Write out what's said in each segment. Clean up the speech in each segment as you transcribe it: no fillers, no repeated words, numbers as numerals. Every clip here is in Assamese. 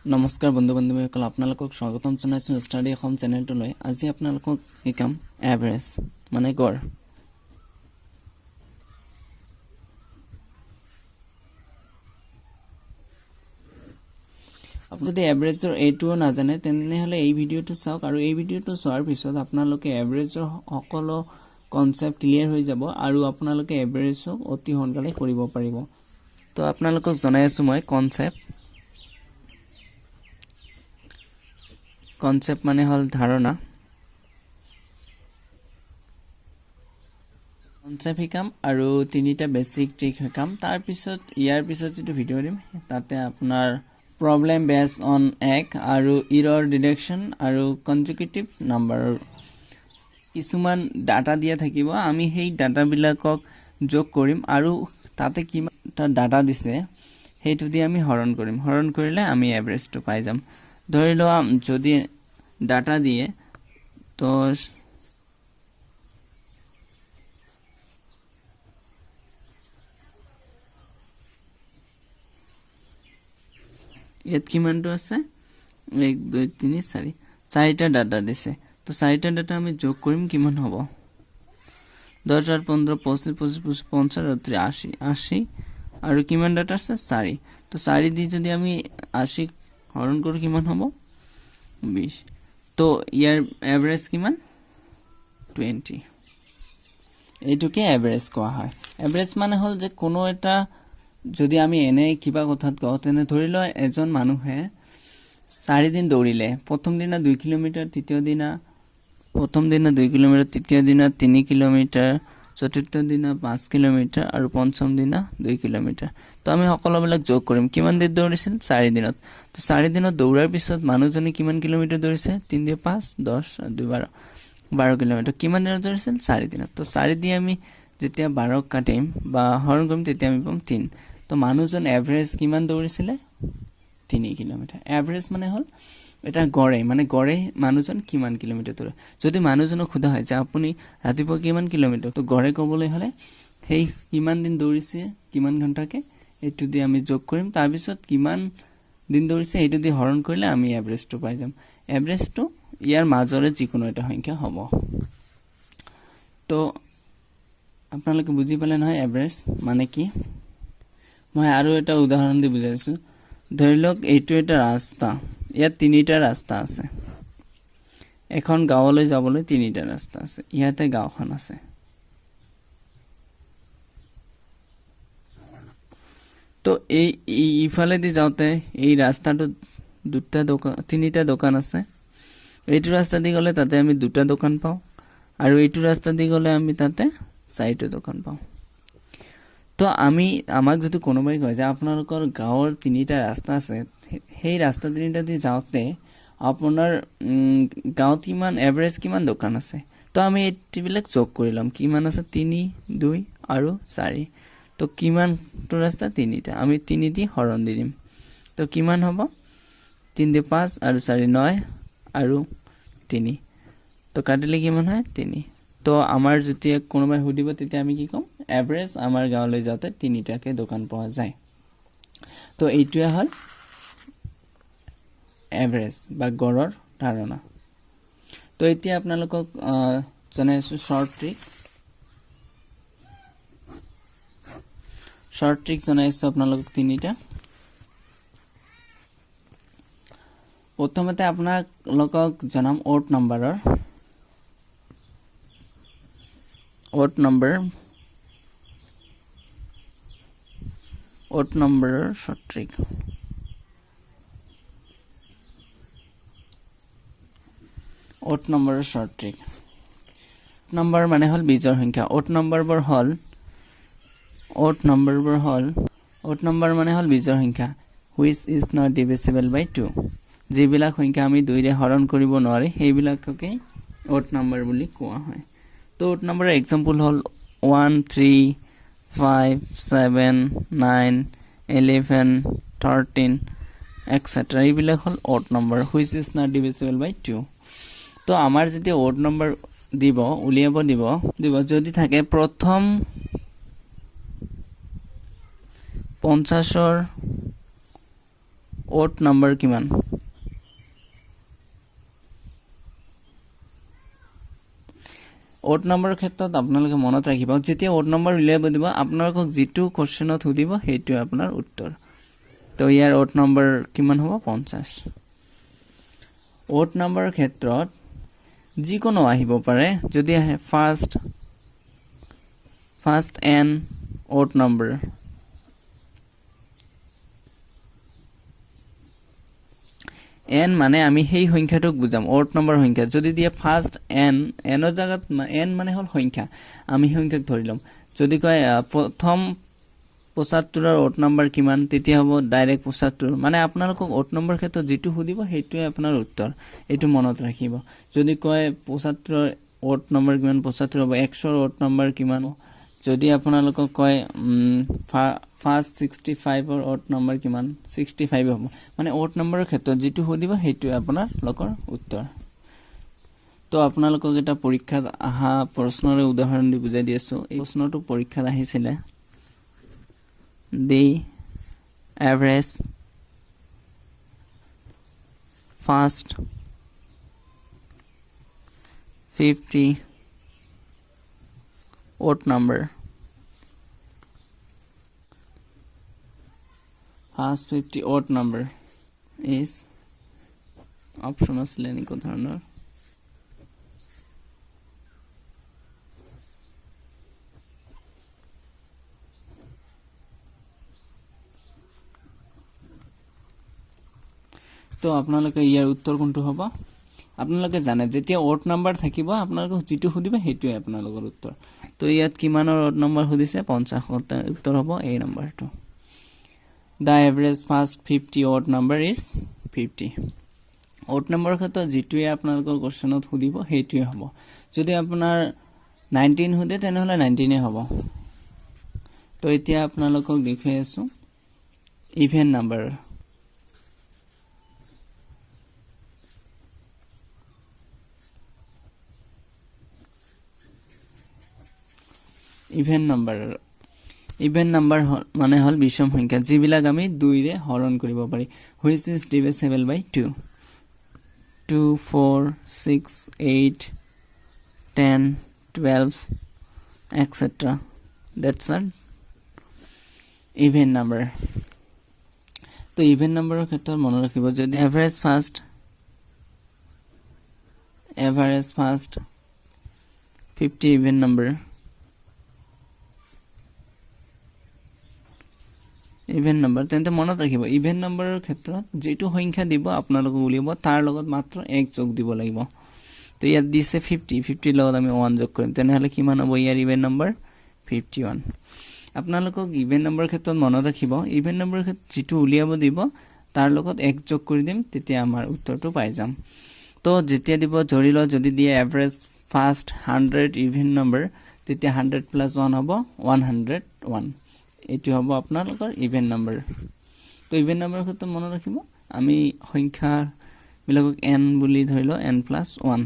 নমস্কাৰ বন্ধু বান্ধৱীসকল, আপোনালোকক স্বাগতম জনাইছোঁ ষ্টাডি অসম চেনেলটোলৈ। আজি আপোনালোকক শিকাম এভাৰেজ মানে গড়। আপুনি যদি এভাৰেজৰ এইটোও নাজানে তেনেহ'লে এই ভিডিঅ'টো চাওক, আৰু এই ভিডিঅ'টো চোৱাৰ পিছত আপোনালোকে এভাৰেজৰ সকলো কনচেপ্ট ক্লিয়াৰ হৈ যাব আৰু আপোনালোকে এভাৰেজক অতি সোনকালে কৰিব পাৰিব। তো আপোনালোকক জনাই আছোঁ মই কনসেপ্ট মানে হল ধাৰণা। কনসেপ্ট শিকাম আৰু তিনিটা বেসিক ট্ৰিক শিকাম। তাৰ পিছত ইয়াৰ পিছত যেটো ভিডিঅ' দিম তাতে আপোনাৰ প্ৰবলেম বেস অন এক আৰু এৰৰ ডিটেকশন আৰু কনজিকিউটিভ নাম্বাৰ কিছুমান ডাটা দিয়া থাকিব। আমি সেই ডাটা বিলাকক যোগ কৰিম আৰু তাতে কিমানটা ডাটা দিছে সেইটো দি আমি হৰণ কৰিম। হৰণ কৰিলে আমি এভাৰেজটো পাই যাম। ধৰি লোৱা যদি ডাটা দিয়ে তো ইয়াত কিমানটো আছে 1 2 3 4 চাৰিটা ডাটা দিছে। তো চাৰিটা ডাটা আমি যোগ কৰিম, কিমান হ'ব 10 আৰ 15 25 25 50 আৰ 80 80 আৰু কিমান ডাটা আছে 4। তো 4 দি যদি আমি 80 হৰণ কৰো কিমান হ'ব 20। তো ইয়াৰ এভাৰেজ কিমান 20। এইটোকে এভাৰেজ কোৱা হয়। এভাৰেজ মানে হল যে কোনো এটা যদি আমি এনে কিবা কথাত কওঁ তেনে ধৰি লও এজন মানুহে 4 দিন দৌৰিলে। প্ৰথম দিনা 2 কিলোমিটাৰ, তৃতীয় দিনা 3 কিলোমিটাৰ, চতুৰ্থ দিনা 5 কিলোমিটাৰ আৰু পঞ্চম দিনা 2 কিলোমিটাৰ। তো আমি সকলোবিলাক যোগ কৰিম। কিমান দিন দৌৰিছিল 4 দিনত। তো 4 দিনত দৌৰাৰ পিছত মানুহজনে কিমান কিলোমিটাৰ দৌৰিছে 3 দিয়ে 5 10 আৰু 2 12 12 কিলোমিটাৰ। কিমান দিনত দৌৰিছিল 4 দিনত। তো 4 দি আমি যেতিয়া 12 কাটিম বা হৰণ কৰিম তেতিয়া আমি পাম 3। তো মানুহজন এভাৰেজ কিমান দৌৰিছিলে 3 কিলোমিটাৰ। এভাৰেজ মানে হল এটা গড়ে, মানে গড়ে মানুহজন কিমান কিলোমিটাৰ দৌৰে। যদি মানুহজনক সোধা হয় যে আপুনি ৰাতিপুৱা কিমান কিলোমিটাৰ, তো গড়ে ক'বলৈ হলে সেই কিমান দিন দৌৰিছে কিমান ঘণ্টাকে এইটো দি আমি যোগ কৰিম। তাৰ পিছত কিমান দিন দৌৰিছে এইটো দি হৰণ কৰিলে আমি এভাৰেজটো পাই যাম। এভাৰেজটো ইয়াৰ মাজৰে যিকোনো এটা সংখ্যা হ'ব। তো আপোনালোকে বুজি পালে নহয় এভাৰেজ মানে কি। মই আৰু এটা উদাহৰণ দি বুজাইছো। ধৰি লওক এইটো এটা ৰাস্তা, ইয়াত তিনিটা ৰাস্তা আছে। এখন গাঁৱলৈ যাবলৈ তিনিটা ৰাস্তা আছে। ইয়াতে গাঁওখন আছে। তো এই ইফালে দি যাওঁতে এই ৰাস্তাটো তিনিটা দোকান আছে। এইটো ৰাস্তা দি গ'লে তাতে আমি দুটা দোকান পাওঁ আৰু এইটো ৰাস্তা দি গ'লে আমি তাতে চাৰিটা দোকান পাওঁ। তো আমাক যদি কোনোবাই কয় যে আপোনালোকৰ গাঁৱৰ তিনিটা ৰাস্তা আছে, সেই ৰাস্তা তিনিটা দি যাওঁতে আপোনাৰ গাঁৱত কিমান এভাৰেজ কিমান দোকান আছে। তো আমি এইবিলাক যোগ কৰি ল'ম। কিমান আছে 3 2 আৰু 4। তো কিমানটো ৰাস্তা 3টা, আমি 3 দি হৰণ দি দিম। তো কিমান হ'ব 3 দিয়ে 5 আৰু 4 9 আৰু 3। তো কাটিলে কিমান হয় 3। তো আমাৰ যেতিয়া কোনোবাই সুধিব তেতিয়া আমি কি ক'ম এভাৰেজ আমাৰ গাঁৱলৈ যাওঁতে 3টাকে দোকান পোৱা যায়। তো এইটোৱে হল এভাৰেজ বা গড়ৰ ধাৰণা। তো এতিয়া আপোনালোকক জনাইছো শৰ্ট ট্ৰিক জনাইছো আপোনালোকক তিনিটা। প্ৰথমতে আপোনালোকক জনাম অড নাম্বাৰৰ শৰ্ট ট্ৰিক। অড নম্বৰৰ শৰ্ট ট্ৰিক। নম্বৰ মানে হল বিজোড় সংখ্যা। অড নম্বৰবোৰ মানে হল বিজোড় সংখ্যা which is not divisible by 2। যিবিলাক সংখ্যা আমি 2 ৰে হৰণ কৰিব নোৱাৰি সেইবিলাককে অড নম্বৰ বুলি কোৱা হয়। তো অড নম্বৰৰ এক্সাম্পল হল 1 3 5 7 9 11 13 etc। এইবিলাক হল odd number which is not divisible by 2। তো আমাৰ যেতিয়া অড নম্বৰ দিব উলিয়াব দিব যদি থাকে প্ৰথম 50ৰ অড নাম্বাৰ কিমান অড নাম্বাৰৰ ক্ষেত্ৰত আপোনালোকে মনত ৰাখিব যেতিয়া অড নাম্বাৰ উলিয়াব দিব আপোনালোকক যিটো কোৱেশ্চনত সুধিব সেইটো আপোনাৰ উত্তৰ তো ইয়াৰ অড নাম্বাৰ কিমান হ'ব 50 অড নাম্বাৰৰ ক্ষেত্ৰত যিকোনো আহিব পাৰে যদি আহে first N odd number N মানে আমি সেই সংখ্যাটোক বুজাম অড নাম্বাৰ সংখ্যা যদি দিয়ে ফাৰ্স্ট এন এনৰ জায়গাত এন মানে হল সংখ্যা আমি সংখ্যাক ধৰি লম যদি কয় প্ৰথম 75 ৰ অড নাম্বাৰ কিমান তেতিয়া হ'ব ডাইৰেক্ট 75 মানে আপোনালোকক অড নাম্বাৰ ক্ষেত্ৰত যেটো সুধিব সেইটোৱে আপোনাৰ উত্তৰ এটো মনত ৰাখিব যদি কয় 75 ৰ অড নাম্বাৰ কিমান 75 হ'ব 100 ৰ অড নাম্বাৰ কিমান যদি আপোনালোকক কয় ফাৰ্স্ট 65 ৰ অড নাম্বাৰ কিমান 65 হ'ব মানে অড নাম্বাৰৰ ক্ষেত্ৰত যেটো সুধিব সেইটোৱে আপোনাৰ লোকৰ উত্তৰ তো আপোনালোকক এটা পৰীক্ষাত আহা প্ৰশ্নৰ উদাহৰণ দি বুজাই দিছো এই প্ৰশ্নটো পৰীক্ষাত আহিছিল the average first 50 odd number first 50 odd number is option আসলে নিকো ধৰণৰ তো আপোনালোকে ইয়াৰ উত্তৰ কোনটো হ'ব আপোনালোকে জানে যেতিয়া অড নাম্বাৰ থাকিব আপোনালোকক যেটো সুধিব সেইটোৱে আপোনালোকৰ উত্তৰ তো ইয়াত কিমানৰ অড নাম্বাৰ সুধিছে 50 উত্তৰ হ'ব এই নাম্বাৰটো the average first 50 odd number is 50 odd number ক্ষেত্ৰত যেটোৱে আপোনালোকৰ কোৱেশ্চনত সুধিব সেইটোৱে হ'ব যদি আপোনাৰ 19 সুধে তেনেহলে 19 এ হ'ব তো এতিয়া আপোনালোকক দেখাই আছো ইভেন নাম্বাৰ ইভেন নাম্বাৰ মানে হল বিষম সংখ্যা যিবিলাক আমি 2 ৰে হৰণ কৰিব পাৰি which is divisible by 2 2 4 6 8 10 12 etc that's an even number তো even number ক্ষেত্ৰত মনত ৰাখিব যদি average first 50 even number even number তেন্তে মনত ৰাখিব ইভেন নাম্বাৰৰ ক্ষেত্ৰত যেটো সংখ্যা দিব আপোনালোক উলিয়াব তাৰ লগত মাত্ৰ 1 যোগ দিব লাগিব তো ইয়াত দিছে 50 লগত আমি 1 যোগ কৰিম তেনেহলে কিমান হ'ব ইয়াৰ ইভেন নাম্বাৰ 51 আপোনালোকক ইভেন নাম্বাৰৰ ক্ষেত্ৰত মনত ৰাখিব ইভেন নাম্বাৰৰ ক্ষেত্ৰত যেটো উলিয়াব দিব তাৰ লগত 1 যোগ কৰি দিম তেতিয়া আমাৰ উত্তৰটো পাই যাম তো যেতিয়া দিব ধৰি লও যদি দিয়ে এভাৰেজ ফাৰ্স্ট 100 ইভেন নাম্বাৰ তেতিয়া 100 + 1 হ'ব 101 এটো হ'ব আপোনালোকৰ ইভেন নাম্বাৰ তো ইভেন নাম্বাৰৰ ক্ষেত্ৰত মনত ৰাখিব আমি সংখ্যা বিলাকক n বুলি ধৰিলো n+1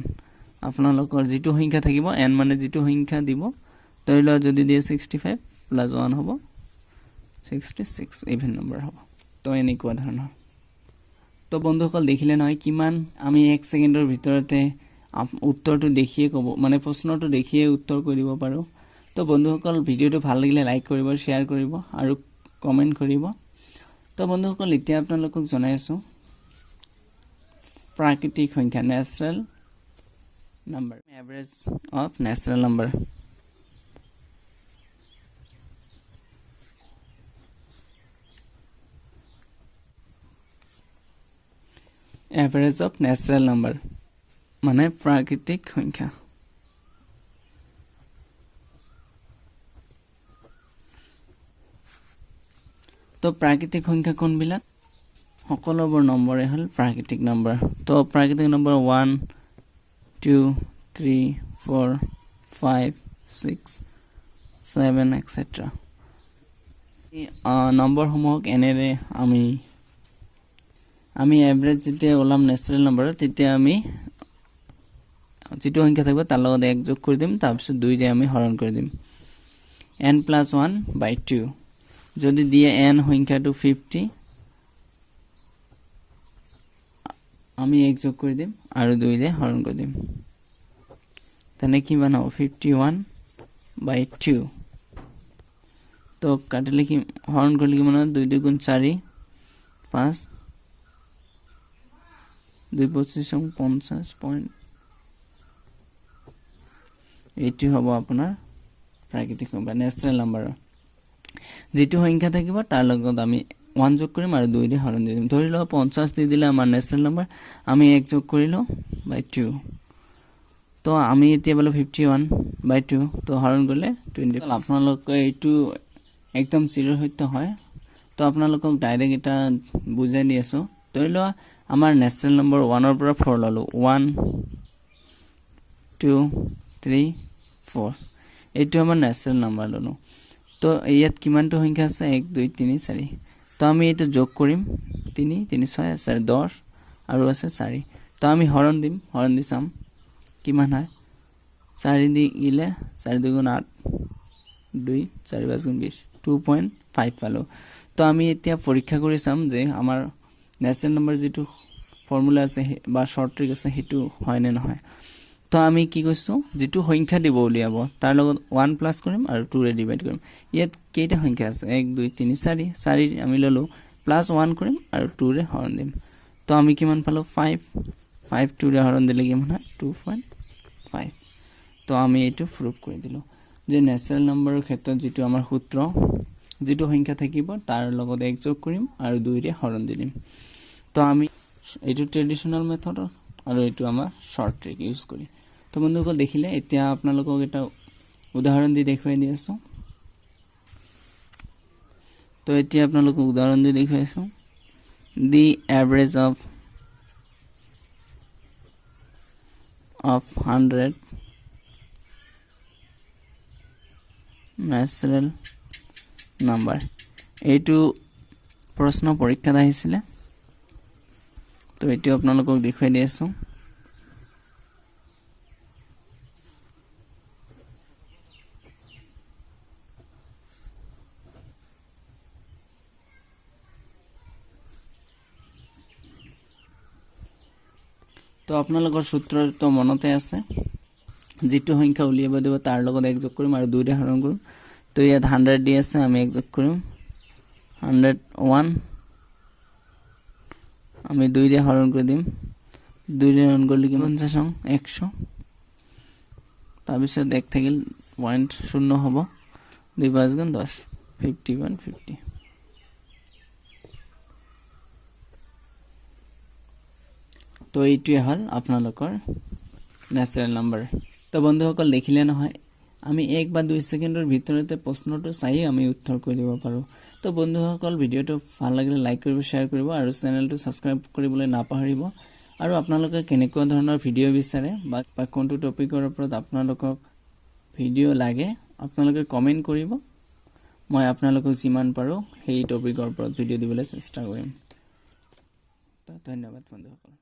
আপোনালোকৰ যেটো সংখ্যা থাকিব n মানে যেটো সংখ্যা দিব ধৰিলো যদি দিয়ে 65 + 1 হ'ব 66 ইভেন নাম্বাৰ হ'ব তো এনেকুৱা ধৰণৰ তো বন্ধুসকল দেখিলে নহয় কিমান আমি 1 সেকেন্ডৰ ভিতৰতে উত্তৰটো দেখিয়ে কব মানে প্ৰশ্নটো দেখিয়ে উত্তৰ কৰিব পাৰো তো বন্ধুসকল ভিডিওটো ভাল লাগিলে লাইক কৰিব শেয়াৰ কৰিব আৰু কমেন্ট কৰিব তো বন্ধুসকল এতিয়া আপোনালোকক জনাই আছো প্ৰাকৃতিক সংখ্যা natural number average of natural number average of natural number মানে প্ৰাকৃতিক সংখ্যা তো প্ৰাকৃতিক সংখ্যা কোনবিলাক সকলোবোৰ নম্বৰে হল প্ৰাকৃতিক নম্বৰ তো প্ৰাকৃতিক নম্বৰ 1 2 3 4 5 6 7 etc এই নম্বৰ সমূহক এনেৰে আমি এভাৰেজ যেতিয়া ওলাম ন্যাচাৰাল নম্বৰ তেতিয়া আমি যেটো সংখ্যা থাকিব তাৰ লগত 1 যোগ কৰি দিম তাৰ পিছত 2 ৰে আমি হৰণ কৰি দিম n+1/2 যদি দিয়ে n সংখ্যাটো 50 আমি 1 যোগ কৰি দিম আৰু 2 ৰে হৰণ কৰি দিম তেনে কি বানাব 51/2 তো কাটিলে কি হৰণ কৰিলে কি মানে 2 2 গুণ 4 5 2 25 50 পইণ্ট এইটো হ'ব আপোনাৰ প্ৰাকৃতিক সংখ্যা ন্যাচাৰাল নাম্বাৰ যেটো সংখ্যা থাকিব তাৰ লগত আমি 1 যোগ কৰিম আৰু 2 ৰে হৰণ দিম ধৰি লও 50 দি দিলে আমাৰ ন্যাচাৰাল নাম্বাৰ আমি 1 যোগ কৰিলো বাই 2 তো আমি এতিয়া বলো 51/2 তো হৰণ কৰিলে 20 আপোনালোকে এইটো একদম জিৰ' সত্য হয় তো আপোনালোকক ডাইৰেক্ট এটা বুজাই দি আছো ধৰি লও আমাৰ ন্যাচাৰাল নাম্বাৰ 1 ৰ পৰা 4 ললো 1 2 3 4 এইটো আমাৰ ন্যাচারাল নাম্বার ললো তো ইয়াত কিমানটো সংখ্যা আছে 1 2 3 4 তো আমি এটা যোগ কৰিম 3 3 6 আছে 10 আৰু আছে 4 তো আমি হৰণ দি চাম কিমান হয় 4 দি গিলে 4 2 গুণ 8 2 4 5 গুণ 20 2.5 পালো তো আমি এতিয়া পৰীক্ষা কৰি চাম যে আমাৰ ন্যাচাৰাল নাম্বাৰ যেটো ফৰ্মুলা আছে বা শৰ্ট ট্ৰিক আছে হেতু হয় নে নহয় তো আমি কি কৈছো যেটো সংখ্যা দিব উলিয়াব তাৰ লগত 1 প্লাস কৰিম আৰু 2 ৰে ডিভাইড কৰিম ইয়াত কেইটা সংখ্যা আছে 1 2 3 4 4 আমি ললো প্লাস 1 কৰিম আৰু 2 ৰে হৰণ দিম তো আমি কিমান পালো 5 5 2 ৰে হৰণ দিলে কিমান হয় 2.5 তো আমি এটো প্ৰুফ কৰি দিলো যে ন্যাচাৰাল নাম্বাৰৰ ক্ষেত্ৰত যেটো আমাৰ সূত্ৰ যেটো সংখ্যা থাকিব তাৰ লগত 1 যোগ কৰিম আৰু 2 ৰে হৰণ দিম তো আমি এটো ট্ৰেডিশনাল মেথড আৰু এটো আমাৰ শৰ্ট ট্ৰিক ইউজ কৰি তো বন্ধুসকল দেখিলে এতিয়া আপোনালোকক এটা উদাহৰণ দি দেখুৱাই দি আছো তো এতিয়া আপোনালোকক উদাহৰণ দি দেখুৱাইছো the average of 100 natural number এইটো প্ৰশ্ন পৰীক্ষাত আহিছিলে তো এটো আপোনালোকক দেখুৱাই দি আছো তো আপোনালোকৰ সূত্ৰ তো মনতে আছে যেটো সংখ্যা উলিয়াব দিব তাৰ লগত 1 যোগ কৰিম আৰু 2 ৰে হৰণ কৰিম তো ইয়াত 100 দি আছে আমি 1 যোগ কৰিম 101 আমি 2 ৰে হৰণ কৰি দিম 2 ৰে হৰণ কৰিলে কিমান আছে 100 তাৰ পিছত 1 থাকিল পইণ্ট 0 হ'ব 2 5 গুণ 10 5150 তো এইটোৱে হল আপোনালোকৰ ন্যাচাৰাল নাম্বাৰ তো বন্ধুসকল দেখিলে নহয় আমি 1 বা 2 সেকেন্ডৰ ভিতৰতে প্ৰশ্নটো চাই আমি উত্তৰ কৰি দিব পাৰো তো বন্ধুসকল ভিডিওটো ভাল লাগিলে লাইক কৰিব শেয়াৰ কৰিব আৰু চেনেলটো সাবস্ক্ৰাইব কৰিবলৈ নাপাহৰিব আৰু আপোনালোকে কেনেকুৱা ধৰণৰ ভিডিও বিচাৰে বা কোনটো টপিকৰ ওপৰত আপোনালোকক ভিডিও লাগে আপোনালোকে কমেন্ট কৰিব মই আপোনালোকক যিমান পাৰো সেই টপিকৰ ওপৰত ভিডিও দিবলৈ চেষ্টা কৰিম তো ধন্যবাদ বন্ধুসকল